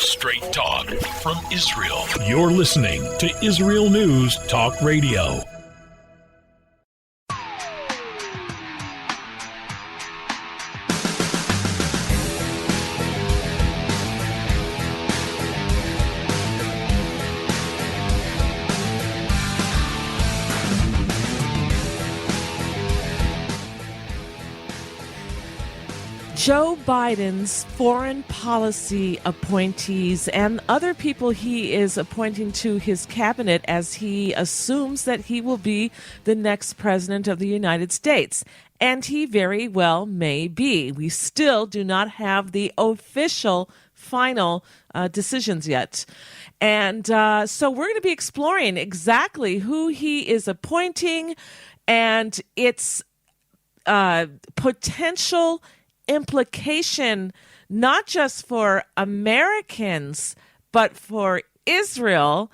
Straight talk from Israel. You're listening to Israel News Talk Radio. Joe Biden's foreign policy appointees and other people he is appointing to his cabinet as he assumes that he will be the next president of the United States. And he very well may be. We still do not have the official final decisions yet. And so we're going to be exploring exactly who he is appointing and its potential implication, not just for Americans, but for Israel,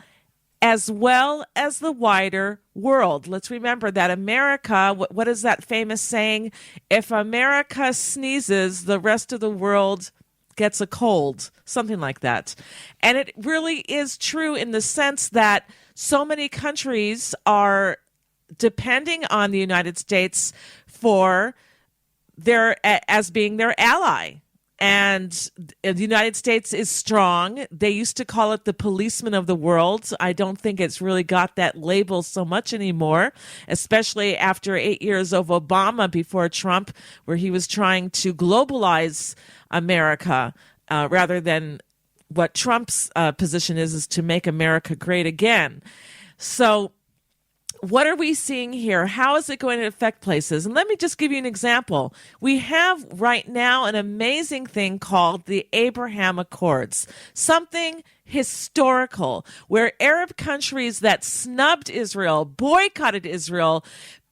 as well as the wider world. Let's remember that America, what is that famous saying? If America sneezes, the rest of the world gets a cold, something like that. And it really is true in the sense that so many countries are depending on the United States for as being their ally. And the United States is strong. They used to call it the policeman of the world. I don't think it's really got that label so much anymore, especially after 8 years of Obama before Trump, where he was trying to globalize America rather than what Trump's position is to make America great again. So what are we seeing here? How is it going to affect places? And let me just give you an example. We have right now an amazing thing called the Abraham Accords, something historical, where Arab countries that snubbed Israel, boycotted Israel,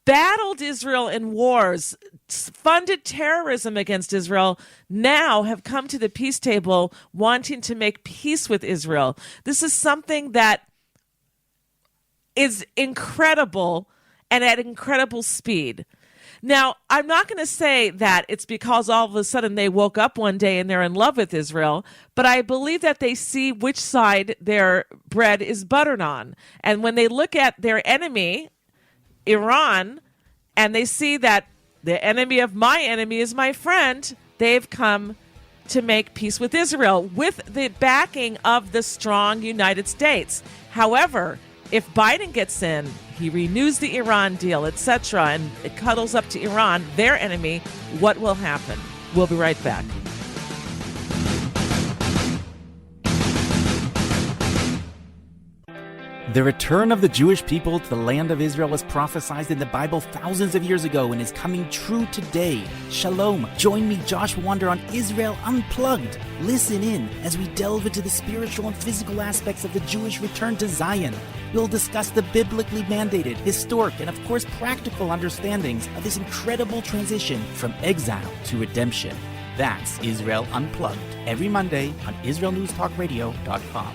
battled Israel in wars, funded terrorism against Israel, now have come to the peace table wanting to make peace with Israel. This is something that is incredible and at incredible speed. Now, I'm not going to say that it's because all of a sudden they woke up one day and they're in love with Israel, but I believe that they see which side their bread is buttered on. And when they look at their enemy, Iran, and they see that the enemy of my enemy is my friend, they've come to make peace with Israel with the backing of the strong United States. However, if Biden gets in, he renews the Iran deal, etc., and it cuddles up to Iran, their enemy, what will happen? We'll be right back. The return of the Jewish people to the land of Israel was prophesied in the Bible thousands of years ago and is coming true today. Shalom. Join me, Josh Wander, on Israel Unplugged. Listen in as we delve into the spiritual and physical aspects of the Jewish return to Zion. We'll discuss the biblically mandated, historic, and of course practical understandings of this incredible transition from exile to redemption. That's Israel Unplugged, every Monday on IsraelNewsTalkRadio.com.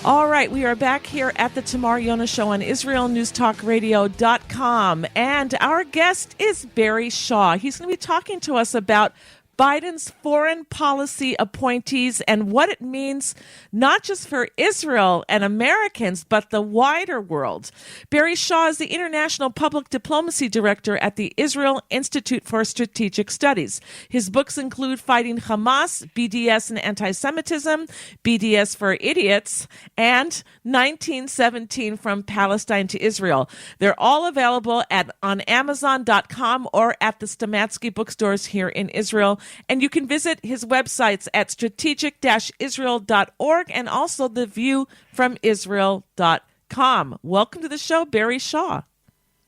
All right, we are back here at the Tamar Yonah Show on IsraelNewsTalkRadio.com, and our guest is Barry Shaw. He's going to be talking to us about Biden's foreign policy appointees and what it means not just for Israel and Americans, but the wider world. Barry Shaw is the International Public Diplomacy Director at the Israel Institute for Strategic Studies. His books include Fighting Hamas, BDS and Anti-Semitism, BDS for Idiots, and 1917 From Palestine to Israel. They're all available on Amazon.com or at the Stamatsky bookstores here in Israel. And you can visit his websites at strategic-israel.org and also theviewfromisrael.com. Welcome to the show, Barry Shaw.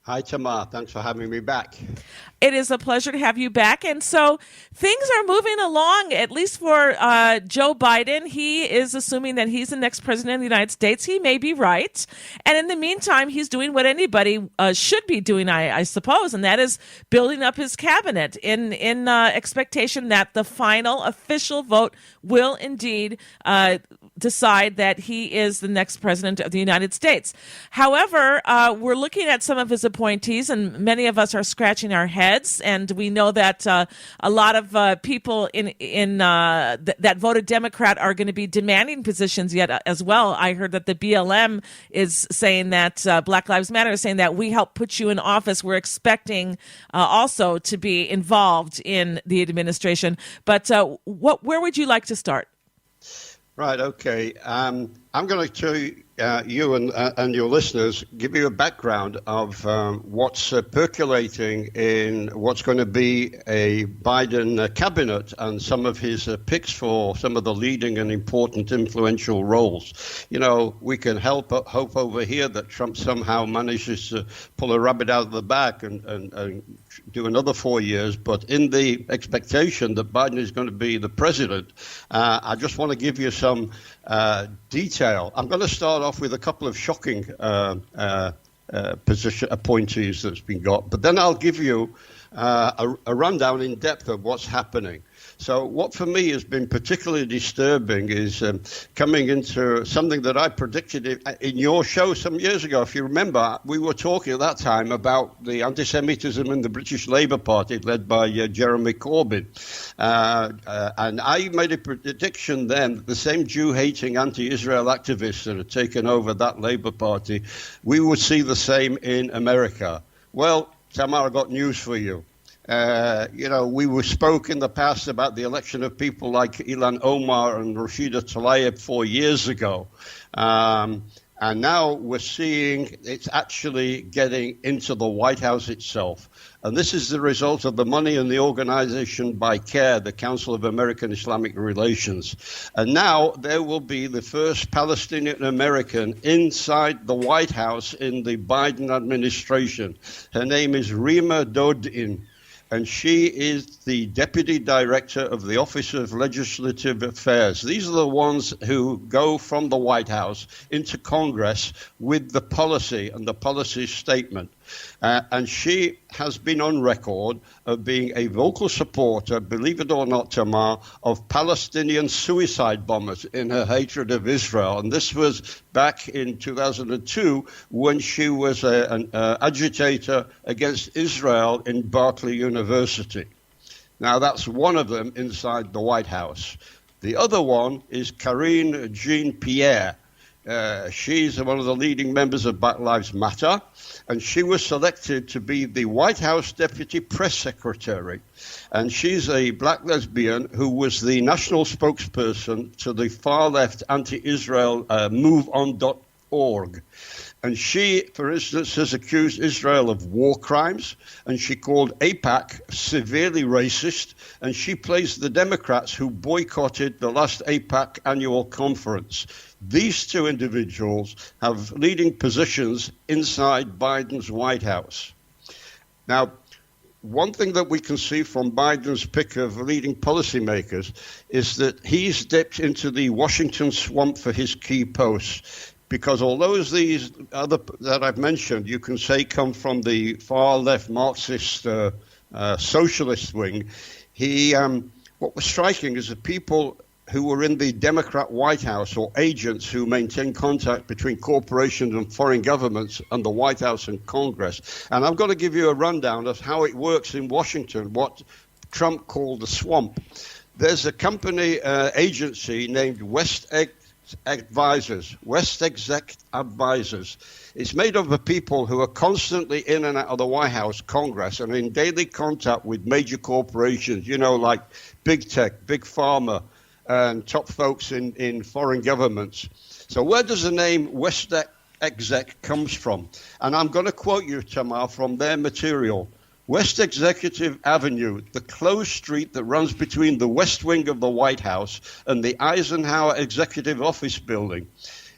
Hi, Tamar. Thanks for having me back. It is a pleasure to have you back. And so things are moving along, at least for Joe Biden. He is assuming that he's the next president of the United States. He may be right. And in the meantime, he's doing what anybody should be doing, I suppose, and that is building up his cabinet in expectation that the final official vote will indeed decide that he is the next president of the United States. However, we're looking at some of his appointees, and many of us are scratching our heads. And we know that a lot of people that voted Democrat are going to be demanding positions yet as well. I heard that the BLM is saying that Black Lives Matter is saying that we help put you in office. We're expecting also to be involved in the administration. But where would you like to start? Right, okay. I'm going to tell you and your listeners, give you a background of what's percolating in what's going to be a Biden cabinet and some of his picks for some of the leading and important influential roles. You know, we can hope over here that Trump somehow manages to pull a rabbit out of the bag and do another 4 years, but in the expectation that Biden is going to be the president, I just want to give you some detail. I'm going to start off with a couple of shocking position appointees that's been got, but then I'll give you a rundown in depth of what's happening. So what for me has been particularly disturbing is coming into something that I predicted in your show some years ago. If you remember, we were talking at that time about the anti-Semitism in the British Labour Party led by Jeremy Corbyn. And I made a prediction then that the same Jew-hating anti-Israel activists that had taken over that Labour Party, we would see the same in America. Well, Tamar, I got news for you. We spoke in the past about the election of people like Ilhan Omar and Rashida Tlaib 4 years ago. And now we're seeing it's actually getting into the White House itself. And this is the result of the money and the organization by CARE, the Council of American Islamic Relations. And now there will be the first Palestinian American inside the White House in the Biden administration. Her name is Rima Dodin. And she is the Deputy Director of the Office of Legislative Affairs. These are the ones who go from the White House into Congress with the policy and the policy statement. And she has been on record of being a vocal supporter, believe it or not, Tamar, of Palestinian suicide bombers in her hatred of Israel. And this was back in 2002 when she was an agitator against Israel in Berkeley University. Now, that's one of them inside the White House. The other one is Karine Jean-Pierre. She's one of the leading members of Black Lives Matter, and she was selected to be the White House Deputy Press Secretary. And she's a black lesbian who was the national spokesperson to the far-left anti-Israel MoveOn.org. And she, for instance, has accused Israel of war crimes, and she called AIPAC severely racist, and she plays the Democrats who boycotted the last AIPAC annual conference. These two individuals have leading positions inside Biden's White House. Now, one thing that we can see from Biden's pick of leading policymakers is that he's dipped into the Washington swamp for his key posts. Because although these other that I've mentioned, you can say come from the far left Marxist socialist wing, what was striking is the people who were in the Democrat White House or agents who maintain contact between corporations and foreign governments and the White House and Congress. And I'm going to give you a rundown of how it works in Washington, what Trump called the swamp. There's a company agency named West Exec Advisors. It's made up of people who are constantly in and out of the White House, Congress, and in daily contact with major corporations, like big tech, big pharma, and top folks in foreign governments. So where does the name West Exec comes from? And I'm going to quote you, Tamar, from their material. West Executive Avenue, the closed street that runs between the West Wing of the White House and the Eisenhower Executive Office Building,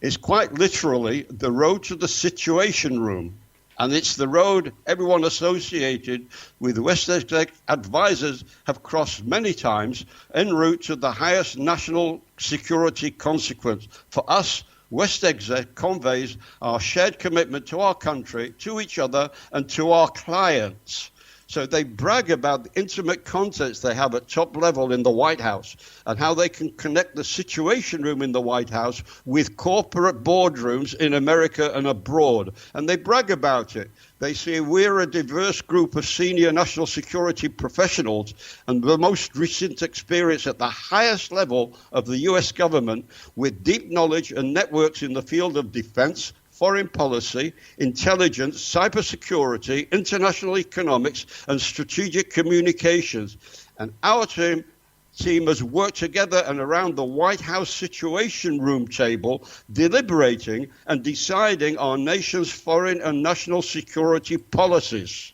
is quite literally the road to the Situation Room. And it's the road everyone associated with West Exec advisors have crossed many times en route to the highest national security consequence. For us, West Exec conveys our shared commitment to our country, to each other, and to our clients. So they brag about the intimate contacts they have at top level in the White House and how they can connect the Situation Room in the White House with corporate boardrooms in America and abroad. And they brag about it. They say we're a diverse group of senior national security professionals and the most recent experience at the highest level of the U.S. government with deep knowledge and networks in the field of defense, foreign policy, intelligence, cybersecurity, international economics, and strategic communications. And our team has worked together and around the White House Situation Room table, deliberating and deciding our nation's foreign and national security policies.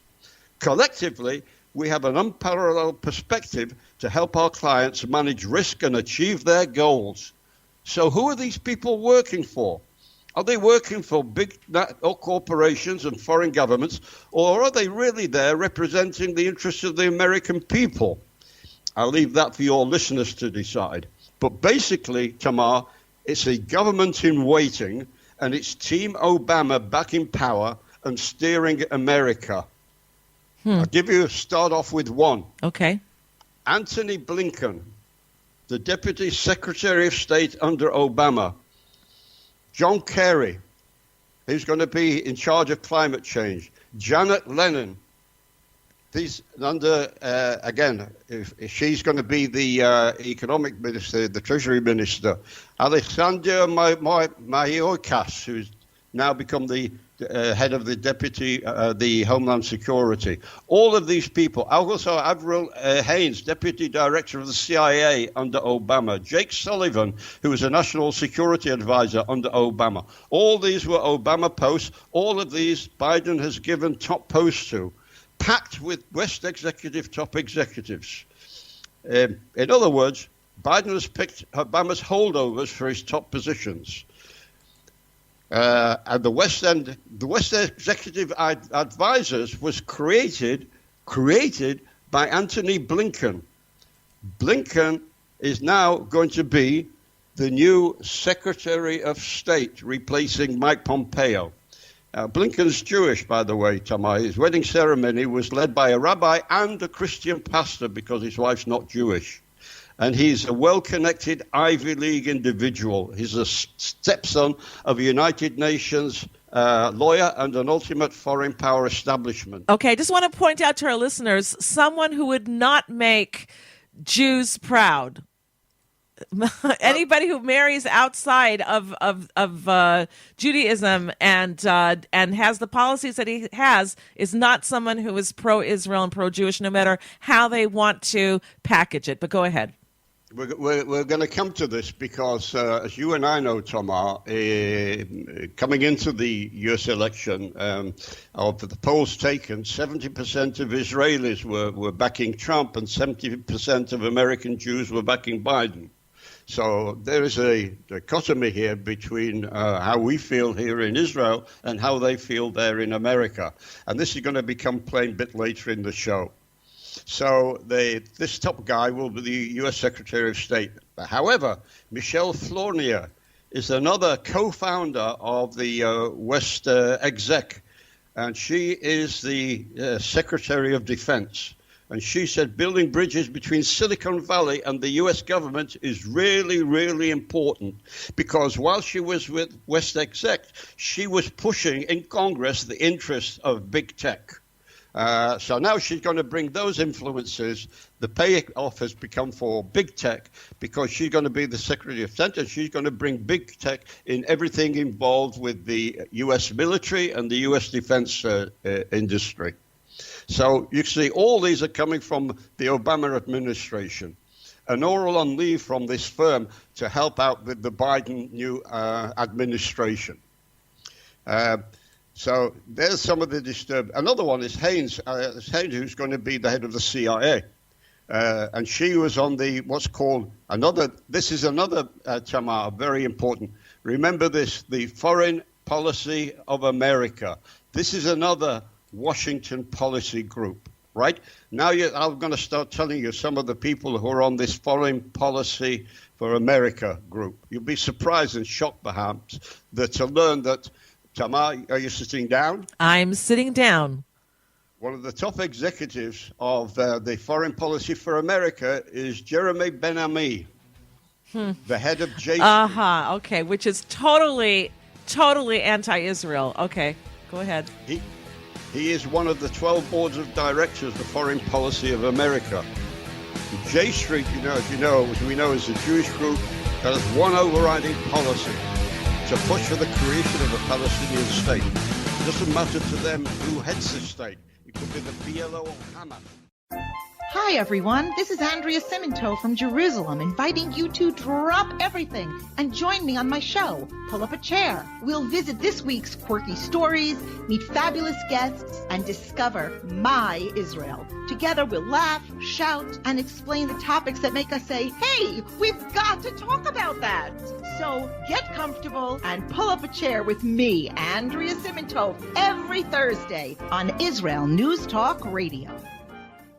Collectively, we have an unparalleled perspective to help our clients manage risk and achieve their goals. So who are these people working for? Are they working for big corporations and foreign governments, or are they really there representing the interests of the American people? I'll leave that for your listeners to decide. But basically, Tamar, it's a government in waiting, and it's Team Obama back in power and steering America. I'll start off with one. Okay. Antony Blinken, the Deputy Secretary of State under Obama. John Kerry, who's going to be in charge of climate change. Janet Lennon, these under, again, if she's going to be the economic minister, the treasury minister. Alexander Mayorkas, who's now become the head of the deputy, the Homeland Security. All of these people. Also, Avril Haines, deputy director of the CIA under Obama. Jake Sullivan, who was a national security advisor under Obama. All these were Obama posts. All of these Biden has given top posts to, packed with West Executive top executives. In other words, Biden has picked Obama's holdovers for his top positions. And the West Executive Advisors was created by Antony Blinken. Blinken is now going to be the new Secretary of State, replacing Mike Pompeo. Blinken's Jewish, by the way, Tamar. His wedding ceremony was led by a rabbi and a Christian pastor because his wife's not Jewish. And he's a well-connected Ivy League individual. He's a stepson of a United Nations lawyer and an ultimate foreign power establishment. Okay, I just want to point out to our listeners, someone who would not make Jews proud. Anybody who marries outside of Judaism and has the policies that he has is not someone who is pro-Israel and pro-Jewish, no matter how they want to package it. But go ahead. We're going to come to this because, as you and I know, Tamar, coming into the U.S. election, of the polls taken, 70% of Israelis were backing Trump and 70% of American Jews were backing Biden. So there is a dichotomy here between how we feel here in Israel and how they feel there in America. And this is going to become plain a bit later in the show. So this top guy will be the U.S. Secretary of State. However, Michelle Flournoy is another co-founder of the West Exec, and she is the Secretary of Defense. And she said building bridges between Silicon Valley and the U.S. government is really, really important because while she was with West Exec, she was pushing in Congress the interests of big tech. So now she's going to bring those influences. The payoff has become for big tech because she's going to be the Secretary of State and she's going to bring big tech in everything involved with the U.S. military and the U.S. defense industry. So you see all these are coming from the Obama administration and all on leave from this firm to help out with the Biden new administration. So there's some of the disturbed. Another one is Haines, who's going to be the head of the CIA. And she was on the what's called this is another, Tamar, very important. Remember this, the Foreign Policy of America. This is another Washington policy group, right? Now I'm going to start telling you some of the people who are on this Foreign Policy for America group. You'll be surprised and shocked, perhaps, to learn that, Tamar, are you sitting down? I'm sitting down. One of the top executives of the Foreign Policy for America is Jeremy Ben-Ami, the head of J Street. Okay, which is totally anti-Israel. Okay, go ahead. He is one of the 12 boards of directors of the Foreign Policy of America. J Street, as we know, is a Jewish group that has one overriding policy: to push for the creation of a Palestinian state. It doesn't matter to them who heads the state. It could be the PLO or Hamas. Hi, everyone. This is Andrea Siminto from Jerusalem, inviting you to drop everything and join me on my show, Pull Up a Chair. We'll visit this week's quirky stories, meet fabulous guests, and discover my Israel. Together, we'll laugh, shout, and explain the topics that make us say, hey, we've got to talk about that. So get comfortable and pull up a chair with me, Andrea Siminto, every Thursday on Israel News Talk Radio.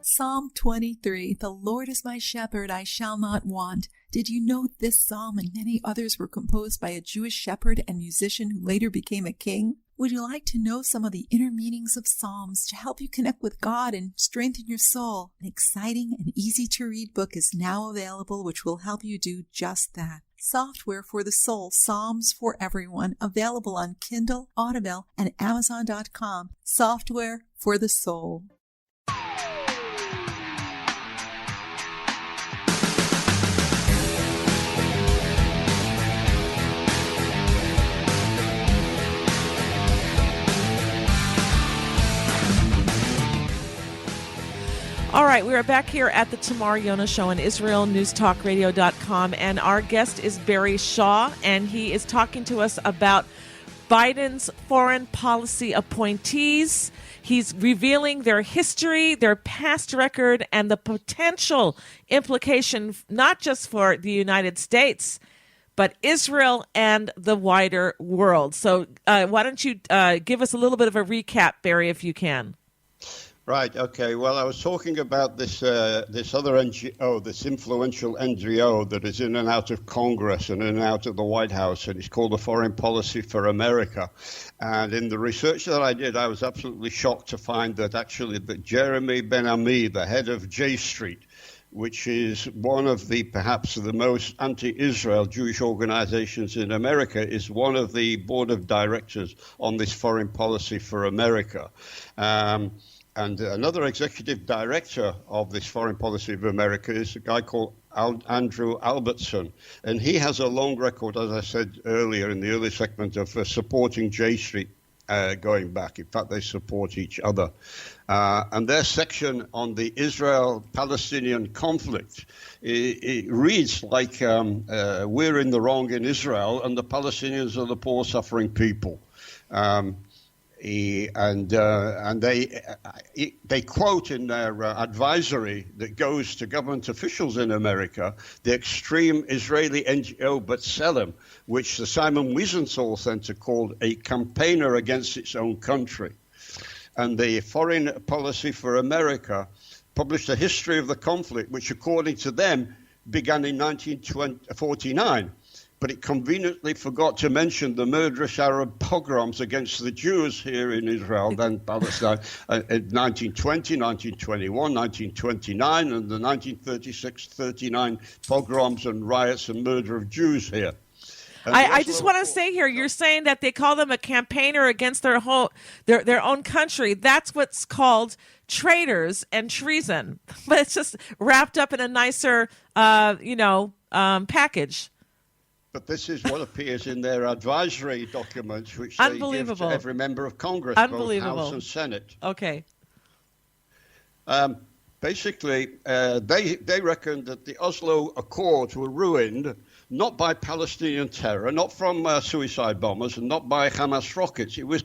Psalm 23, the Lord is my shepherd, I shall not want. Did you know this psalm and many others were composed by a Jewish shepherd and musician who later became a king? Would you like to know some of the inner meanings of psalms to help you connect with God and strengthen your soul? An exciting and easy-to-read book is now available which will help you do just that. Software for the Soul, Psalms for Everyone, available on Kindle, Audible, and Amazon.com. Software for the Soul. All right, we are back here at the Tamar Yonah Show on IsraelNewsTalkRadio.com, and our guest is Barry Shaw, and he is talking to us about Biden's foreign policy appointees. He's revealing their history, their past record, and the potential implication not just for the United States, but Israel and the wider world. So why don't you give us a little bit of a recap, Barry, if you can. Right. Okay. Well, I was talking about this other NGO, this influential NGO that is in and out of Congress and in and out of the White House, and it's called the Foreign Policy for America. And in the research that I did, I was absolutely shocked to find that actually that Jeremy Ben-Ami, the head of J Street, which is one of the perhaps the most anti-Israel Jewish organizations in America, is one of the board of directors on this Foreign Policy for America. And another executive director of this Foreign Policy of America is a guy called Andrew Albertson. And he has a long record, as I said earlier in the early segment, of supporting J Street going back. In fact, they support each other. And their section on the Israel-Palestinian conflict, it reads like we're in the wrong in Israel and the Palestinians are the poor, suffering people. And they quote in their advisory that goes to government officials in America the extreme Israeli NGO B'Tselem, which the Simon Wiesenthal Center called a campaigner against its own country. And the Foreign Policy for America published a history of the conflict, which according to them began in 1949. But it conveniently forgot to mention the murderous Arab pogroms against the Jews here in Israel, then Palestine, in 1920, 1921, 1929, and the 1936-39 pogroms and riots and murder of Jews here. I just want to say here, you're saying that they call them a campaigner against their own country. That's what's called traitors and treason. But it's just wrapped up in a nicer, package. But this is what appears in their advisory documents, which they give to every member of Congress, both House and Senate. Okay. Basically, they reckon that the Oslo Accords were ruined not by Palestinian terror, not from suicide bombers, and not by Hamas rockets. It was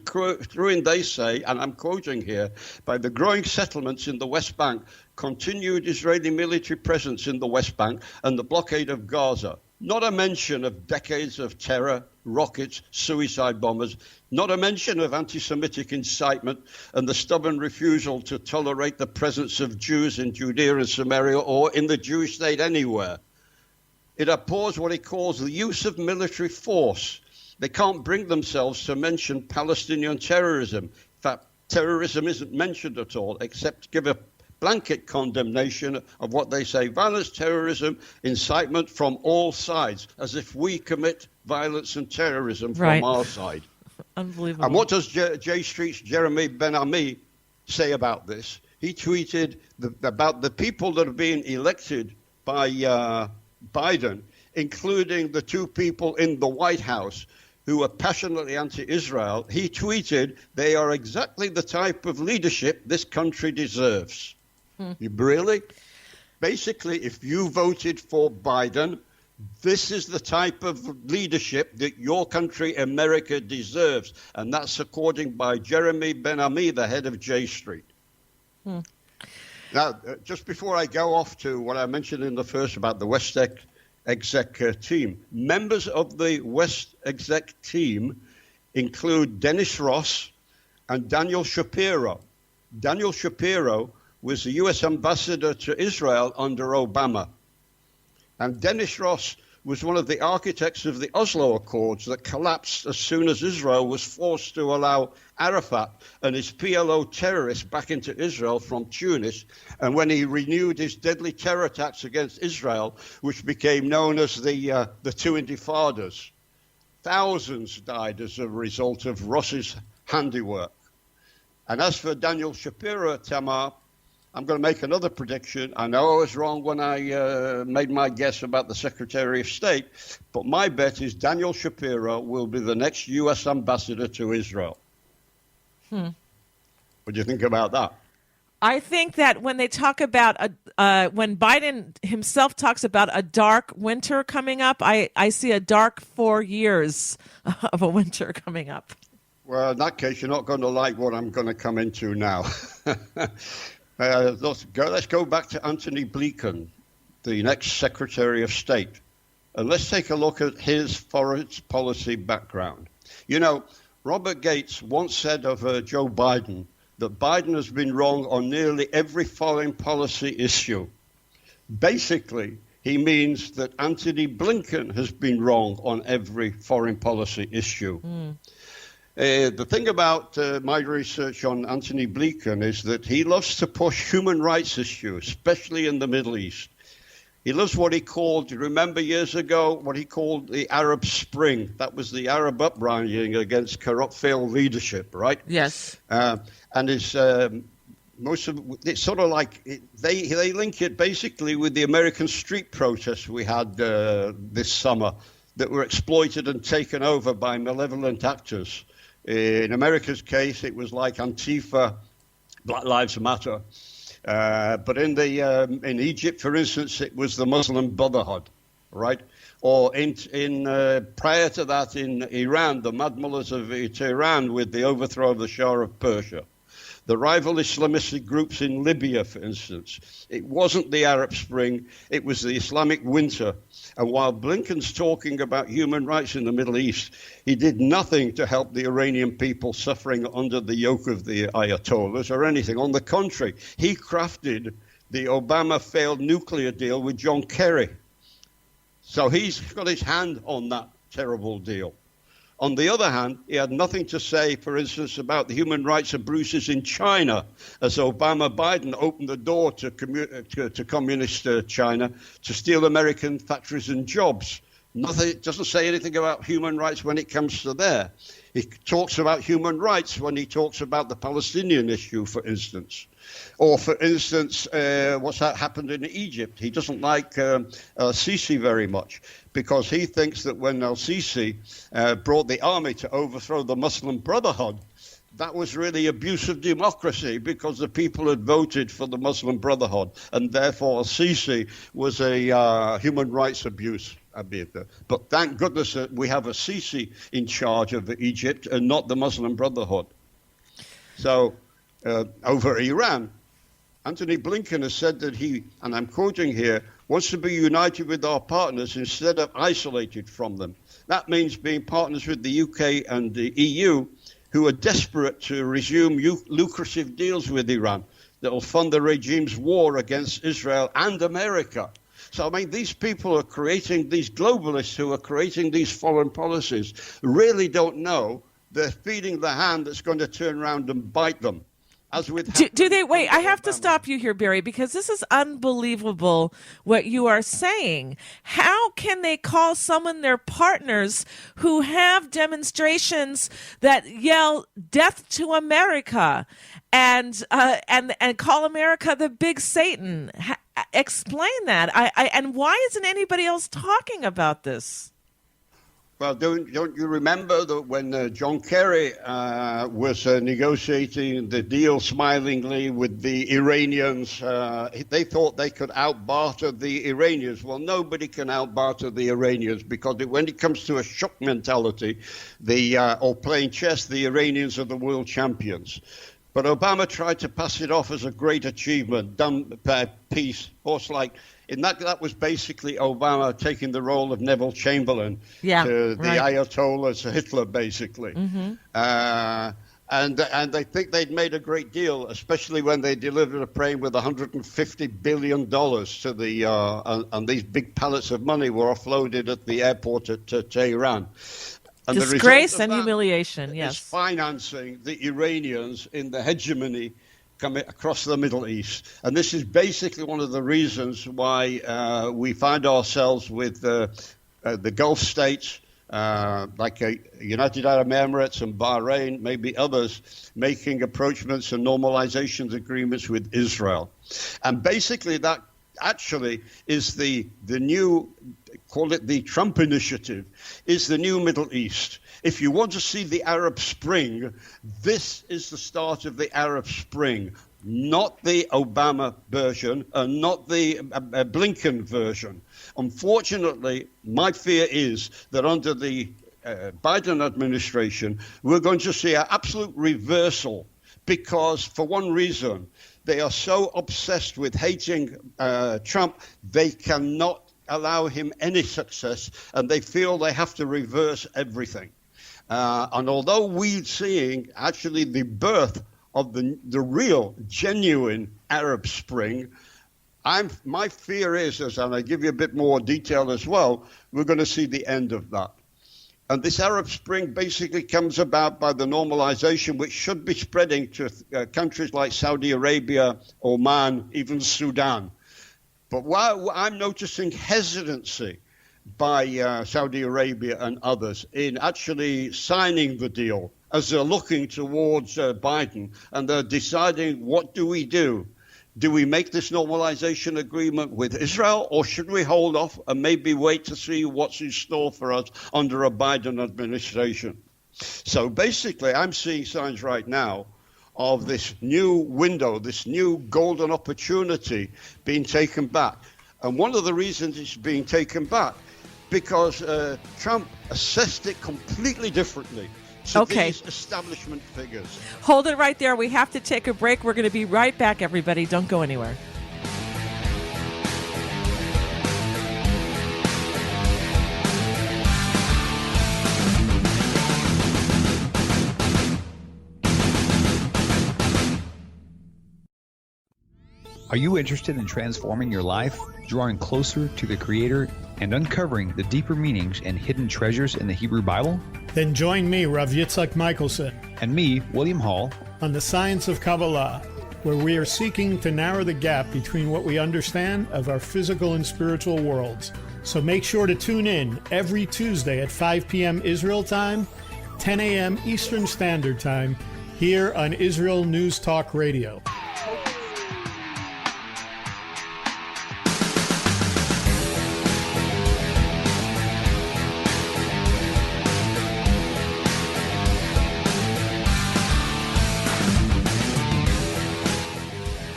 ruined, they say, and I'm quoting here, by the growing settlements in the West Bank, continued Israeli military presence in the West Bank, and the blockade of Gaza. Not a mention of decades of terror, rockets, suicide bombers, not a mention of anti-Semitic incitement and the stubborn refusal to tolerate the presence of Jews in Judea and Samaria or in the Jewish state anywhere. It abhors what he calls the use of military force. They can't bring themselves to mention Palestinian terrorism. In fact, terrorism isn't mentioned at all, except to give a blanket condemnation of what they say, violence, terrorism, incitement from all sides, as if we commit violence and terrorism from our side. Unbelievable. And what does J Street's Jeremy Ben-Ami say about this? He tweeted about the people that are being elected by Biden, including the two people in the White House who are passionately anti-Israel. He tweeted, they are exactly the type of leadership this country deserves. Really? Basically, if you voted for Biden, this is the type of leadership that your country, America, deserves. And that's according by Jeremy Ben-Ami, the head of J Street. Now, just before I go off to what I mentioned in the first about the West Exec team, members of the West Exec team include Dennis Ross and Daniel Shapiro. Daniel Shapiro was the U.S. ambassador to Israel under Obama. And Dennis Ross was one of the architects of the Oslo Accords that collapsed as soon as Israel was forced to allow Arafat and his PLO terrorists back into Israel from Tunis, and when he renewed his deadly terror attacks against Israel, which became known as the two Intifadas. Thousands died as a result of Ross's handiwork. And as for Daniel Shapiro, Tamar, I'm going to make another prediction. I know I was wrong when I made my guess about the Secretary of State, but my bet is Daniel Shapiro will be the next U.S. ambassador to Israel. What do you think about that? I think that when they talk about when Biden himself talks about a dark winter coming up, I see a dark 4 years of a winter coming up. Well, in that case, you're not going to like what I'm going to come into now. Let's go back to Anthony Blinken, the next Secretary of State, and let's take a look at his foreign policy background. You know, Robert Gates once said of Joe Biden that Biden has been wrong on nearly every foreign policy issue. Basically, he means that Anthony Blinken has been wrong on every foreign policy issue. The thing about my research on Anthony Blinken is that he loves to push human rights issues, especially in the Middle East. He loves what he called, do you remember years ago, what he called the Arab Spring? That was the Arab uprising against corrupt failed leadership, right? Yes. And it's it's sort of like they link it basically with the American street protests we had this summer that were exploited and taken over by malevolent actors. In America's case, it was like Antifa, Black Lives Matter. But in Egypt, for instance, it was the Muslim Brotherhood, right? Or in prior to that, in Iran, the Mad Mullahs of Tehran with the overthrow of the Shah of Persia. The rival Islamistic groups in Libya, for instance. It wasn't the Arab Spring, it was the Islamic winter. And while Blinken's talking about human rights in the Middle East, he did nothing to help the Iranian people suffering under the yoke of the Ayatollahs or anything. On the contrary, he crafted the Obama failed nuclear deal with John Kerry. So he's got his hand on that terrible deal. On the other hand, he had nothing to say, for instance, about the human rights abuses in China, as Biden opened the door to communist China to steal American factories and jobs. Nothing, doesn't say anything about human rights when it comes to there. He talks about human rights when he talks about the Palestinian issue, for instance. Or, for instance, what's happened in Egypt. He doesn't like Sisi very much because he thinks that when Sisi brought the army to overthrow the Muslim Brotherhood, that was really abuse of democracy because the people had voted for the Muslim Brotherhood, and therefore Sisi was a human rights abuse. But thank goodness that we have a Sisi in charge of Egypt and not the Muslim Brotherhood. So over Iran, Anthony Blinken has said that he, and I'm quoting here, wants to be united with our partners instead of isolated from them. That means being partners with the UK and the EU, who are desperate to resume lucrative deals with Iran that will fund the regime's war against Israel and America. So, I mean, these people are creating, these globalists who are creating these foreign policies really don't know they're feeding the hand that's going to turn around and bite them. As with do they? Wait, I have to stop you here, Barry, because this is unbelievable what you are saying. How can they call someone their partners who have demonstrations that yell "Death to America" and call America the big Satan? Explain that. And why isn't anybody else talking about this? Well, don't you remember that when John Kerry was negotiating the deal smilingly with the Iranians, they thought they could outbarter the Iranians. Well, nobody can outbarter the Iranians because when it comes to a shock mentality, or playing chess, the Iranians are the world champions. But Obama tried to pass it off as a great achievement, done peace, like. In that was basically Obama taking the role of Neville Chamberlain to the Ayatollah to Hitler, basically. Mm-hmm. And they think they'd made a great deal, especially when they delivered a plane with $150 billion to the and these big pallets of money were offloaded at the airport at Tehran. And disgrace and humiliation, yes. Is financing the Iranians in the hegemony coming across the Middle East. And this is basically one of the reasons why we find ourselves with the Gulf states, like United Arab Emirates and Bahrain, maybe others, making approachments and normalizations agreements with Israel. And basically that actually is the new, call it the Trump initiative, is the new Middle East. If you want to see the Arab Spring, this is the start of the Arab Spring, not the Obama version and not the Blinken version. Unfortunately, my fear is that under the Biden administration, we're going to see an absolute reversal because, for one reason, they are so obsessed with hating Trump, they cannot allow him any success, and they feel they have to reverse everything. And although we're seeing actually the birth of the real, genuine Arab Spring, my fear is, and I give you a bit more detail as well, we're going to see the end of that. And this Arab Spring basically comes about by the normalization, which should be spreading to countries like Saudi Arabia, Oman, even Sudan. But while I'm noticing hesitancy by Saudi Arabia and others in actually signing the deal as they're looking towards Biden and they're deciding, what do we do? Do we make this normalization agreement with Israel, or should we hold off and maybe wait to see what's in store for us under a Biden administration? So basically, I'm seeing signs right now of this new window, this new golden opportunity being taken back. And one of the reasons it's being taken back, because Trump assessed it completely differently to these establishment figures. Hold it right there. We have to take a break. We're going to be right back, everybody. Don't go anywhere. Are you interested in transforming your life, drawing closer to the Creator, and uncovering the deeper meanings and hidden treasures in the Hebrew Bible? Then join me, Rav Yitzhak Michelson, and me, William Hall, on the Science of Kabbalah, where we are seeking to narrow the gap between what we understand of our physical and spiritual worlds. So make sure to tune in every Tuesday at 5 p.m. Israel time, 10 a.m. Eastern Standard Time, here on Israel News Talk Radio.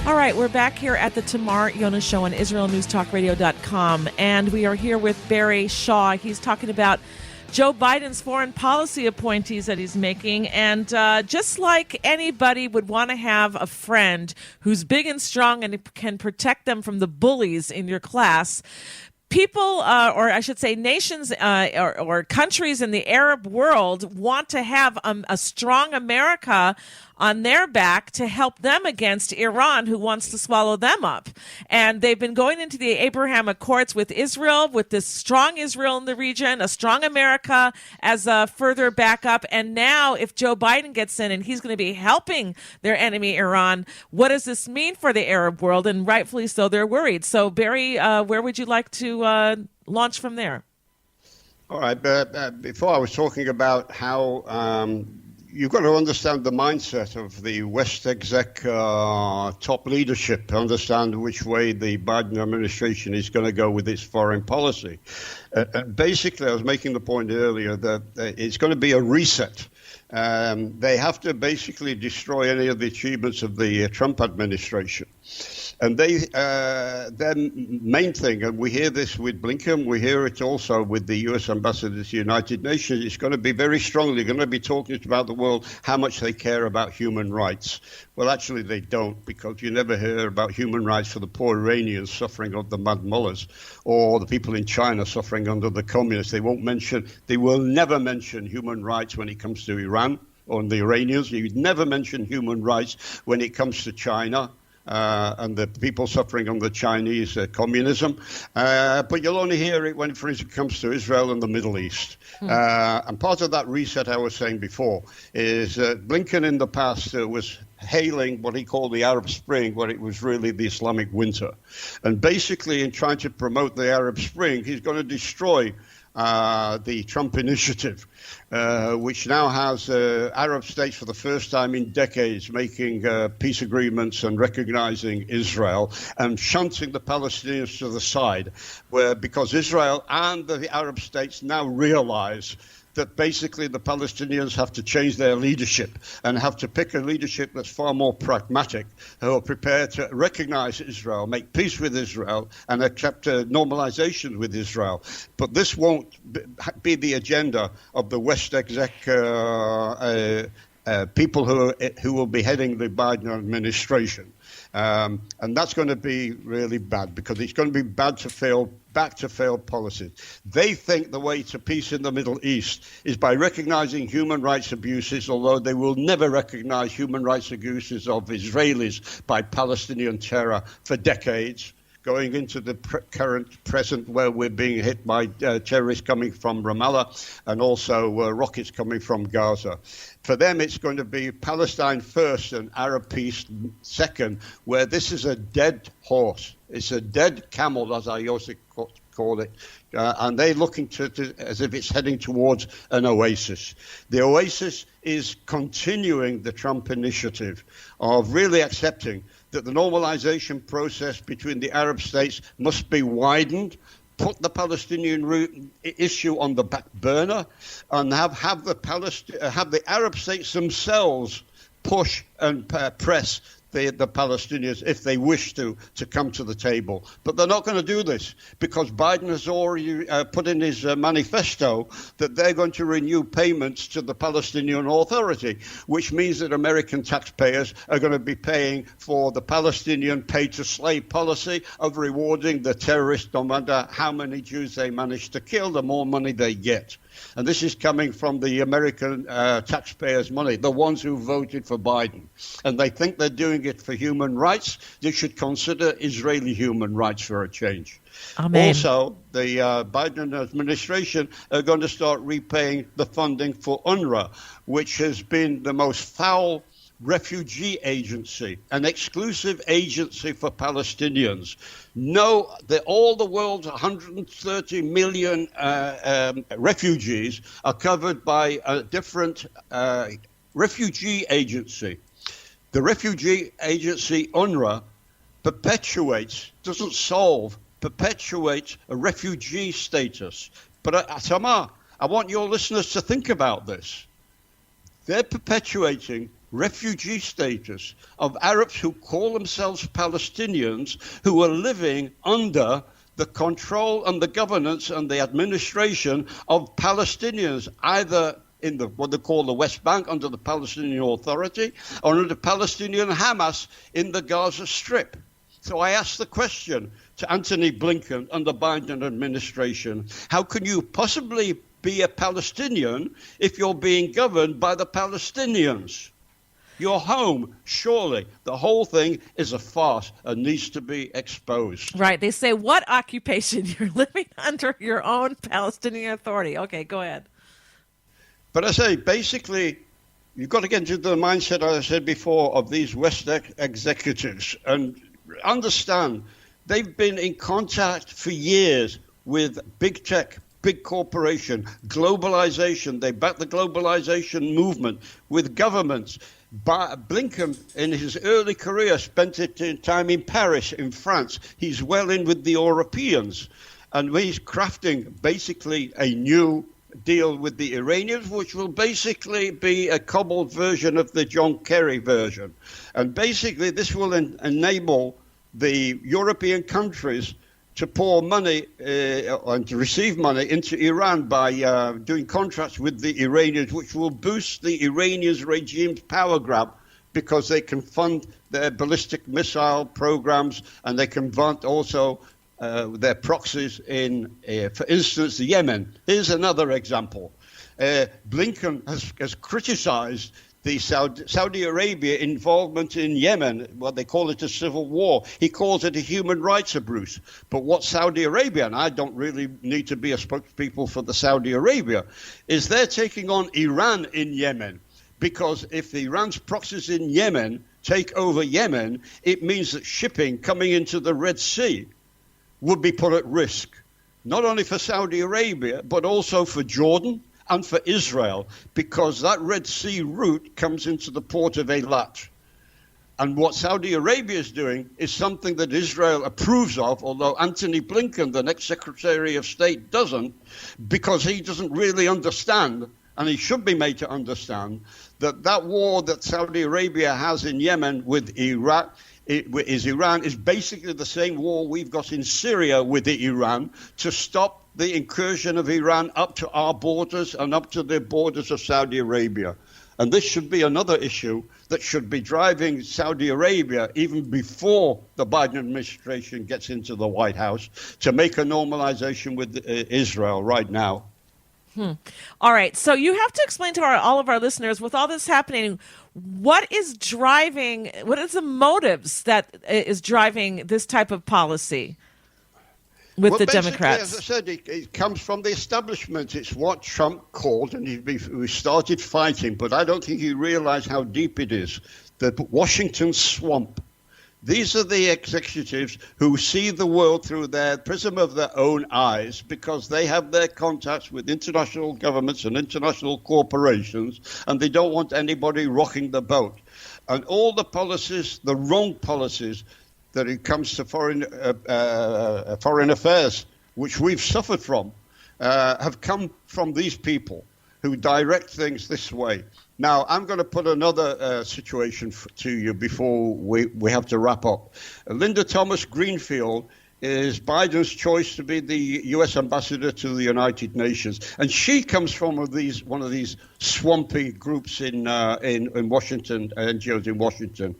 All right, we're back here at the Tamar Yonah Show on IsraelNewsTalkRadio.com, and we are here with Barry Shaw. He's talking about Joe Biden's foreign policy appointees that he's making. And just like anybody would want to have a friend who's big and strong and can protect them from the bullies in your class, people, or I should say nations or countries in the Arab world want to have a strong America on their back to help them against Iran, who wants to swallow them up. And they've been going into the Abraham Accords with Israel, with this strong Israel in the region, a strong America as a further backup. And now if Joe Biden gets in and he's going to be helping their enemy, Iran, what does this mean for the Arab world? And rightfully so, they're worried. So, Barry, where would you like to launch from there? All right. Before I was talking about how you've got to understand the mindset of the West exec top leadership to understand which way the Biden administration is going to go with its foreign policy. Basically, I was making the point earlier that it's going to be a reset. They have to basically destroy any of the achievements of the Trump administration. And their main thing, and we hear this with Blinken, we hear it also with the U.S. ambassador to the United Nations, it's going to be very strongly going to be talking about the world how much they care about human rights. Well, actually, they don't, because you never hear about human rights for the poor Iranians suffering under the mad mullahs or the people in China suffering under the communists. They will never mention human rights when it comes to Iran or the Iranians. You'd never mention human rights when it comes to China. And the people suffering under Chinese communism. But you'll only hear it when, for instance, it comes to Israel and the Middle East. And part of that reset I was saying before is Blinken in the past was hailing what he called the Arab Spring, where it was really the Islamic winter. And basically, in trying to promote the Arab Spring, he's going to destroy the Trump initiative, which now has Arab states for the first time in decades making peace agreements and recognizing Israel and shunting the Palestinians to the side, because Israel and the Arab states now realize that basically the Palestinians have to change their leadership and have to pick a leadership that's far more pragmatic, who are prepared to recognize Israel, make peace with Israel, and accept normalization with Israel. But this won't be the agenda of the West exec people who will be heading the Biden administration. And that's going to be really bad, because it's going to be back to failed policies. They think the way to peace in the Middle East is by recognizing human rights abuses, although they will never recognize human rights abuses of Israelis by Palestinian terror for decades, going into the present where we're being hit by terrorists coming from Ramallah and also rockets coming from Gaza. For them, it's going to be Palestine first and Arab peace second, where this is a dead horse. It's a dead camel, as I used to call it. And they're looking to as if it's heading towards an oasis. The oasis is continuing the Trump initiative of really accepting that the normalization process between the Arab states must be widened, put the Palestinian issue on the back burner, and have the Arab states themselves push and press the Palestinians if they wish to come to the table. But they're not going to do this, because Biden has already put in his manifesto that they're going to renew payments to the Palestinian Authority, which means that American taxpayers are going to be paying for the Palestinian pay-to-slave policy of rewarding the terrorists no matter how many Jews they manage to kill, the more money they get. And this is coming from the American taxpayers' money, the ones who voted for Biden. And they think they're doing it for human rights. They should consider Israeli human rights for a change. Amen. Also, the Biden administration are going to start repaying the funding for UNRWA, which has been the most foul refugee agency, an exclusive agency for Palestinians. All the world's 130 million refugees are covered by a different refugee agency. The refugee agency UNRWA doesn't solve, perpetuates a refugee status. But Tamar, I want your listeners to think about this. They're perpetuating refugee status of Arabs who call themselves Palestinians, who are living under the control and the governance and the administration of Palestinians, either in what they call the West Bank under the Palestinian Authority or under Palestinian Hamas in the Gaza Strip. So I asked the question to Antony Blinken and the Biden administration, how can you possibly be a Palestinian if you're being governed by the Palestinians? Your home, surely. The whole thing is a farce and needs to be exposed. Right. They say, what occupation? You're living under your own Palestinian Authority. Okay, go ahead. But I say, basically, you've got to get into the mindset, as I said before, of these West executives and understand they've been in contact for years with big tech, big corporation, globalization. They back the globalization movement with governments. Blinken, in his early career, spent time in Paris, in France. He's well in with the Europeans. And he's crafting basically a new deal with the Iranians, which will basically be a cobbled version of the John Kerry version. And basically this will enable the European countries to pour money and to receive money into Iran by doing contracts with the Iranians, which will boost the Iranians regime's power grab because they can fund their ballistic missile programs and they can fund also their proxies in, for instance, Yemen. Here's another example. Blinken has criticized the Saudi Arabia involvement in Yemen, what they call it a civil war. He calls it a human rights abuse. But what Saudi Arabia, and I don't really need to be a spokesperson for the Saudi Arabia, is they're taking on Iran in Yemen. Because if Iran's proxies in Yemen take over Yemen, it means that shipping coming into the Red Sea would be put at risk, not only for Saudi Arabia, but also for Jordan and for Israel, because that Red Sea route comes into the port of Eilat. And what Saudi Arabia is doing is something that Israel approves of, although Antony Blinken, the next Secretary of State, doesn't, because he doesn't really understand, and he should be made to understand, that war that Saudi Arabia has in Yemen with Iraq Iran is basically the same war we've got in Syria with Iran to stop the incursion of Iran up to our borders and up to the borders of Saudi Arabia. And this should be another issue that should be driving Saudi Arabia, even before the Biden administration gets into the White House, to make a normalization with Israel right now. All right. So you have to explain to all of our listeners, with all this happening, what is the motives that is driving this type of policy with the Democrats? As I said, it comes from the establishment. It's what Trump called, and we started fighting, but I don't think you realize how deep it is, the Washington swamp. These are the executives who see the world through their prism of their own eyes because they have their contacts with international governments and international corporations, and they don't want anybody rocking the boat. And all the policies, the wrong policies, that it comes to foreign affairs, which we've suffered from, have come from these people who direct things this way. Now, I'm going to put another situation to you before we have to wrap up. Linda Thomas Greenfield is Biden's choice to be the U.S. ambassador to the United Nations. And she comes from one of these swampy groups in Washington, NGOs in Washington,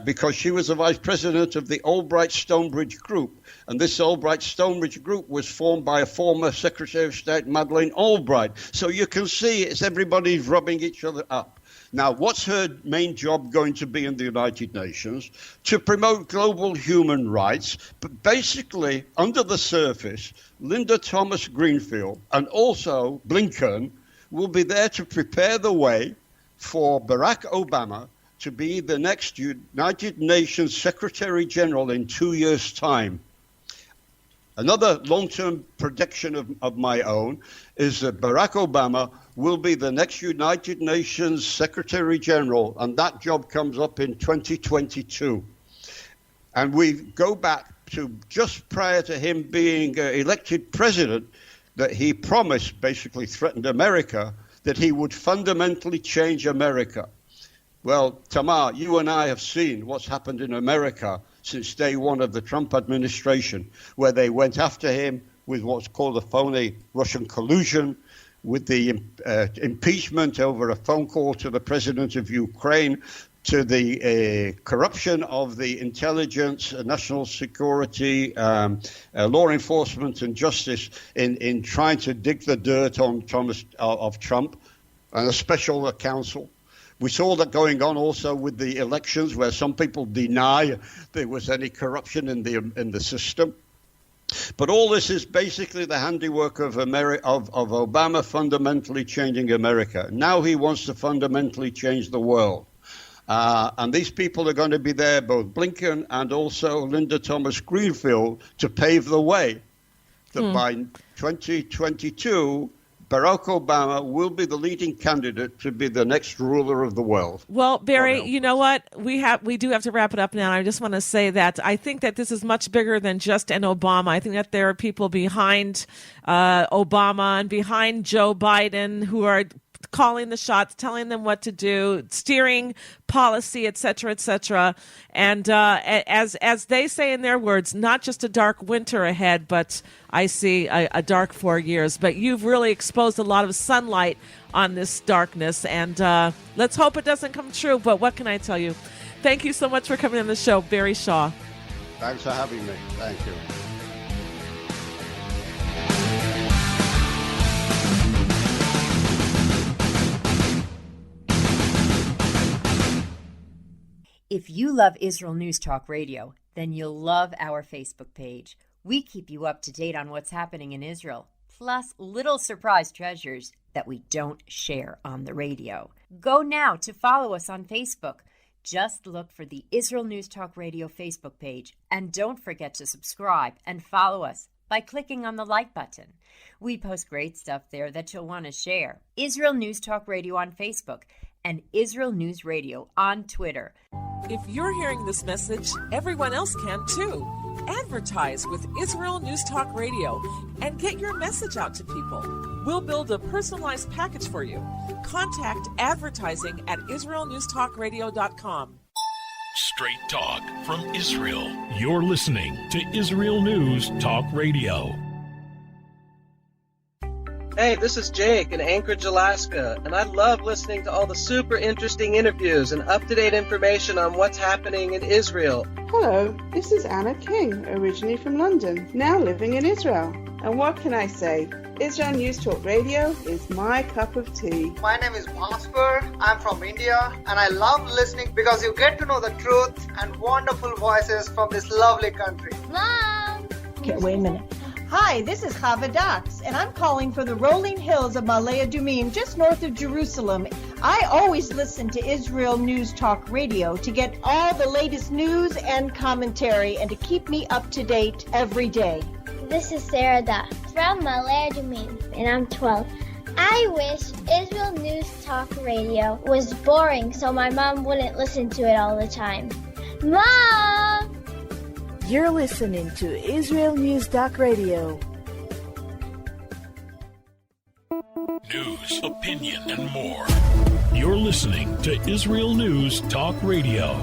because she was the vice president of the Albright-Stonebridge Group. And this Albright-Stonebridge Group was formed by a former Secretary of State, Madeleine Albright. So you can see it's everybody's rubbing each other up. Now, what's her main job going to be in the United Nations? To promote global human rights. But basically, under the surface, Linda Thomas Greenfield and also Blinken will be there to prepare the way for Barack Obama to be the next United Nations Secretary General in 2 years' time. Another long-term prediction of my own is that Barack Obama will be the next United Nations Secretary General, and that job comes up in 2022. And we go back to just prior to him being elected president, that he promised, basically threatened America, that he would fundamentally change America. Well, Tamar, you and I have seen what's happened in America since day one of the Trump administration, where they went after him with what's called a phony Russian collusion, with the impeachment over a phone call to the president of Ukraine, to the corruption of the intelligence, national security, law enforcement and justice in trying to dig the dirt on Trump and a special counsel. We saw that going on also with the elections, where some people deny there was any corruption in the system. But all this is basically the handiwork of Obama fundamentally changing America. Now he wants to fundamentally change the world. And these people are going to be there, both Blinken and also Linda Thomas-Greenfield, to pave the way that by 2022, Barack Obama will be the leading candidate to be the next ruler of the world. Well, Barry, you know what? We do have to wrap it up now. I just want to say that I think that this is much bigger than just an Obama. I think that there are people behind Obama and behind Joe Biden who are calling the shots, telling them what to do, steering policy, et cetera, et cetera. And as they say in their words, not just a dark winter ahead, but I see a dark 4 years. But you've really exposed a lot of sunlight on this darkness, and let's hope it doesn't come true. But what can I tell you? Thank you so much for coming on the show, Barry Shaw. Thanks for having me. Thank you. If you love Israel News Talk Radio, then you'll love our Facebook page. We keep you up to date on what's happening in Israel, plus little surprise treasures that we don't share on the radio. Go now to follow us on Facebook. Just look for the Israel News Talk Radio Facebook page, and don't forget to subscribe and follow us by clicking on the like button. We post great stuff there that you'll want to share. Israel News Talk Radio on Facebook and Israel News Radio on Twitter. If you're hearing this message, everyone else can too. Advertise with Israel News Talk Radio and get your message out to people. We'll build a personalized package for you. Contact advertising at israelnewstalkradio.com. Straight talk from Israel. You're listening to Israel News Talk Radio. Hey, this is Jake in Anchorage, Alaska, and I love listening to all the super interesting interviews and up-to-date information on what's happening in Israel. Hello, this is Anna King, originally from London, now living in Israel. And what can I say? Israel News Talk Radio is my cup of tea. My name is Bhaskar. I'm from India, and I love listening because you get to know the truth and wonderful voices from this lovely country. Mom! Okay, wait a minute. Hi, this is Chava Dax, and I'm calling from the rolling hills of Ma'ale Adumim, just north of Jerusalem. I always listen to Israel News Talk Radio to get all the latest news and commentary and to keep me up to date every day. This is Sarah Dax from Ma'ale Adumim, and I'm 12. I wish Israel News Talk Radio was boring so my mom wouldn't listen to it all the time. Mom! You're listening to Israel News Talk Radio. News, opinion, and more. You're listening to Israel News Talk Radio.